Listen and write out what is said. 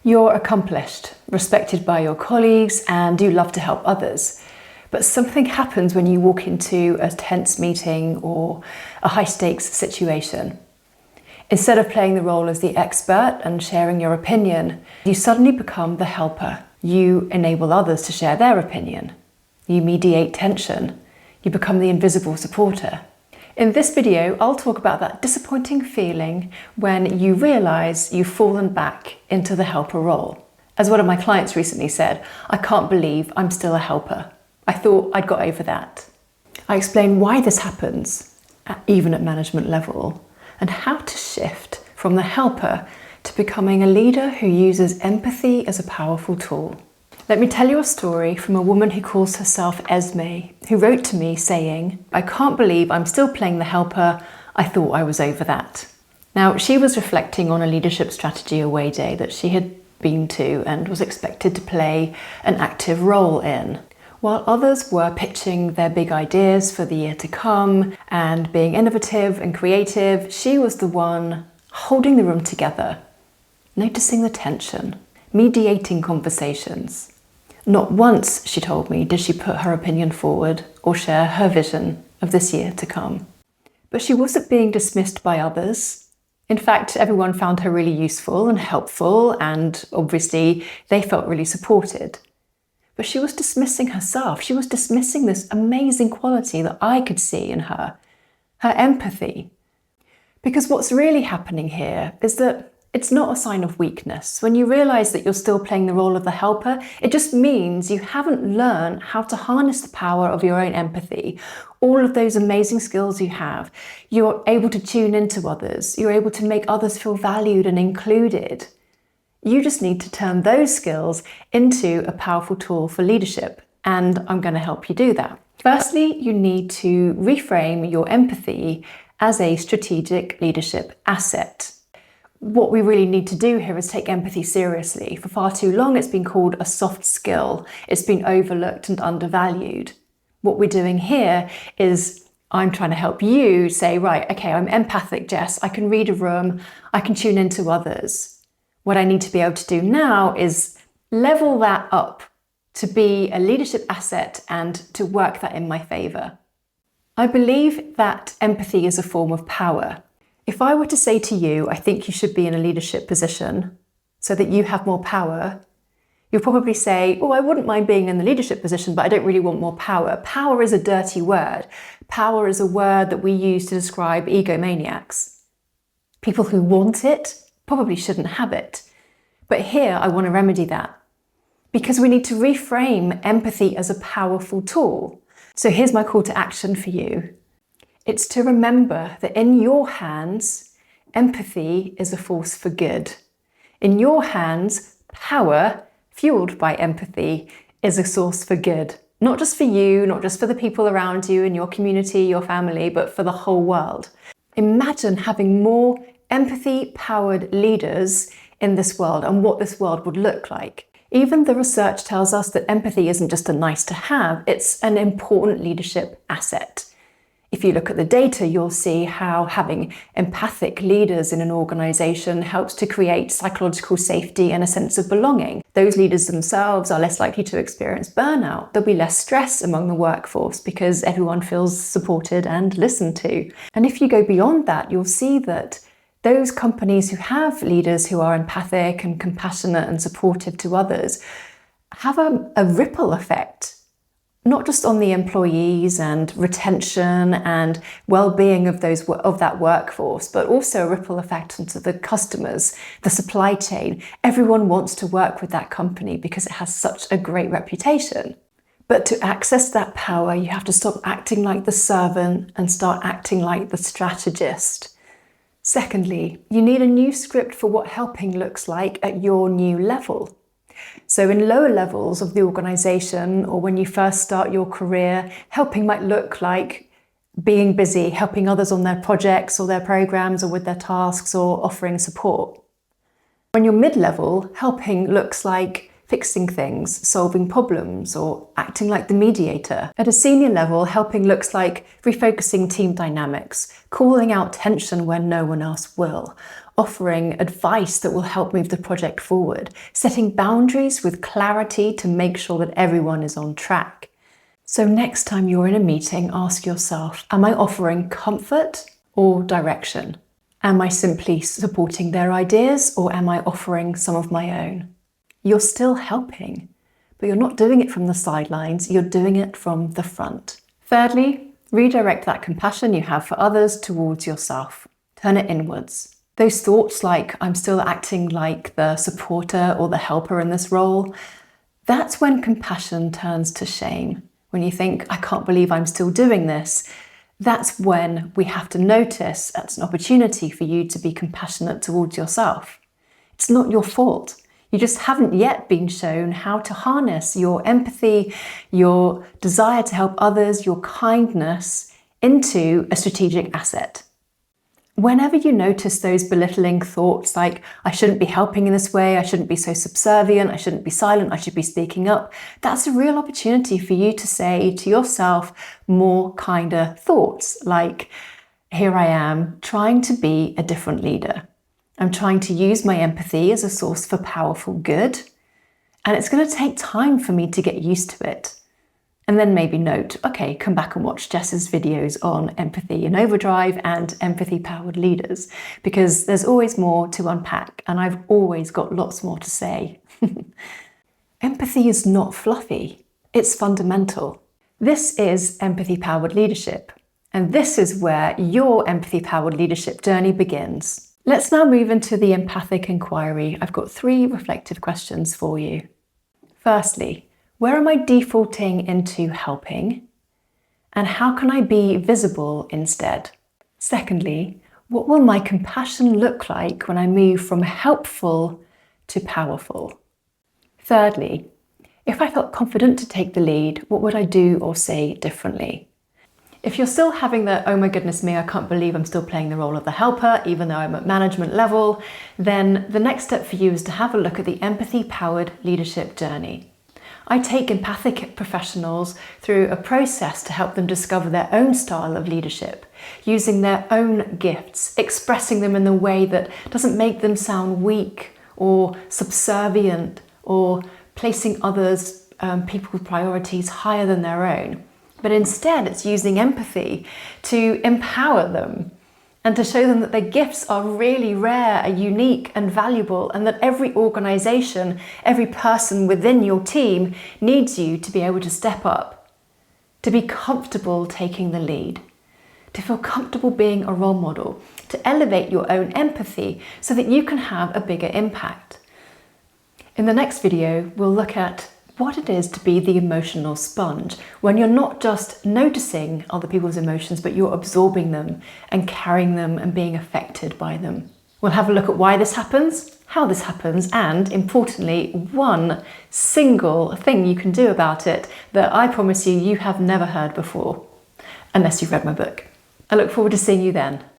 You're accomplished, respected by your colleagues, and you love to help others. But something happens when you walk into a tense meeting or a high-stakes situation. Instead of playing the role as the expert and sharing your opinion, you suddenly become the helper. You enable others to share their opinion. You mediate tension. You become the invisible supporter. In this video, I'll talk about that disappointing feeling when you realise you've fallen back into the helper role. As one of my clients recently said, I can't believe I'm still a helper. I thought I'd got over that. I explain why this happens, even at management level, and how to shift from the helper to becoming a leader who uses empathy as a powerful tool. Let me tell you a story from a woman who calls herself Esme, who wrote to me saying, I can't believe I'm still playing the helper. I thought I was over that. Now, she was reflecting on a leadership strategy away day that she had been to and was expected to play an active role in. While others were pitching their big ideas for the year to come and being innovative and creative, she was the one holding the room together, noticing the tension, mediating conversations. Not once, she told me, did she put her opinion forward or share her vision of this year to come. But she wasn't being dismissed by others. In fact, everyone found her really useful and helpful, and obviously they felt really supported. But she was dismissing herself. She was dismissing this amazing quality that I could see in her empathy. Because what's really happening here is that it's not a sign of weakness. When you realise that you're still playing the role of the helper, it just means you haven't learned how to harness the power of your own empathy. All of those amazing skills you have, you're able to tune into others. You're able to make others feel valued and included. You just need to turn those skills into a powerful tool for leadership, and I'm going to help you do that. Firstly, you need to reframe your empathy as a strategic leadership asset. What we really need to do here is take empathy seriously. For far too long, it's been called a soft skill. It's been overlooked and undervalued. What we're doing here is I'm trying to help you say, right, okay, I'm empathic, Jess. I can read a room. I can tune into others. What I need to be able to do now is level that up to be a leadership asset and to work that in my favour. I believe that empathy is a form of power. If I were to say to you, I think you should be in a leadership position so that you have more power, you'll probably say, oh, I wouldn't mind being in the leadership position, but I don't really want more power. Power is a dirty word. Power is a word that we use to describe egomaniacs. People who want it probably shouldn't have it. But here I want to remedy that because we need to reframe empathy as a powerful tool. So here's my call to action for you. It's to remember that in your hands, empathy is a force for good. In your hands, power, fueled by empathy, is a source for good. Not just for you, not just for the people around you in your community, your family, but for the whole world. Imagine having more empathy-powered leaders in this world and what this world would look like. Even the research tells us that empathy isn't just a nice to have, it's an important leadership asset. If you look at the data, you'll see how having empathic leaders in an organisation helps to create psychological safety and a sense of belonging. Those leaders themselves are less likely to experience burnout. There'll be less stress among the workforce because everyone feels supported and listened to. And if you go beyond that, you'll see that those companies who have leaders who are empathic and compassionate and supportive to others have a ripple effect. Not just on the employees and retention and well-being of that workforce, but also a ripple effect onto the customers, the supply chain. Everyone wants to work with that company because it has such a great reputation. But to access that power, you have to stop acting like the servant and start acting like the strategist. Secondly, you need a new script for what helping looks like at your new level. So in lower levels of the organisation or when you first start your career, helping might look like being busy, helping others on their projects or their programmes or with their tasks or offering support. When you're mid-level, helping looks like fixing things, solving problems, or acting like the mediator. At a senior level, helping looks like refocusing team dynamics, calling out tension when no one else will, offering advice that will help move the project forward, setting boundaries with clarity to make sure that everyone is on track. So next time you're in a meeting, ask yourself, am I offering comfort or direction? Am I simply supporting their ideas, or am I offering some of my own? You're still helping, but you're not doing it from the sidelines, you're doing it from the front. Thirdly, redirect that compassion you have for others towards yourself. Turn it inwards. Those thoughts like, I'm still acting like the supporter or the helper in this role, that's when compassion turns to shame. When you think, I can't believe I'm still doing this, that's when we have to notice that's an opportunity for you to be compassionate towards yourself. It's not your fault. You just haven't yet been shown how to harness your empathy, your desire to help others, your kindness into a strategic asset. Whenever you notice those belittling thoughts like, I shouldn't be helping in this way, I shouldn't be so subservient, I shouldn't be silent, I should be speaking up, that's a real opportunity for you to say to yourself more kinder thoughts like, here I am trying to be a different leader. I'm trying to use my empathy as a source for powerful good, and it's going to take time for me to get used to it. And then maybe note, okay, come back and watch Jess's videos on empathy in overdrive and empathy-powered leaders, because there's always more to unpack, and I've always got lots more to say. Empathy is not fluffy, it's fundamental. This is empathy-powered leadership, and this is where your empathy-powered leadership journey begins. Let's now move into the Empathic Enquiry. I've got 3 reflective questions for you. Firstly, where am I defaulting into helping? And how can I be visible instead? Secondly, what will my compassion look like when I move from helpful to powerful? Thirdly, if I felt confident to take the lead, what would I do or say differently? If you're still having the, oh my goodness me, I can't believe I'm still playing the role of the helper, even though I'm at management level, then the next step for you is to have a look at the empathy-powered leadership journey. I take empathic professionals through a process to help them discover their own style of leadership, using their own gifts, expressing them in a way that doesn't make them sound weak or subservient or placing others, people's priorities higher than their own. But instead, it's using empathy to empower them and to show them that their gifts are really rare, are unique and valuable, and that every organisation, every person within your team needs you to be able to step up, to be comfortable taking the lead, to feel comfortable being a role model, to elevate your own empathy so that you can have a bigger impact. In the next video, we'll look at what it is to be the emotional sponge, when you're not just noticing other people's emotions, but you're absorbing them and carrying them and being affected by them. We'll have a look at why this happens, how this happens, and importantly, one single thing you can do about it that I promise you have never heard before, unless you've read my book. I look forward to seeing you then.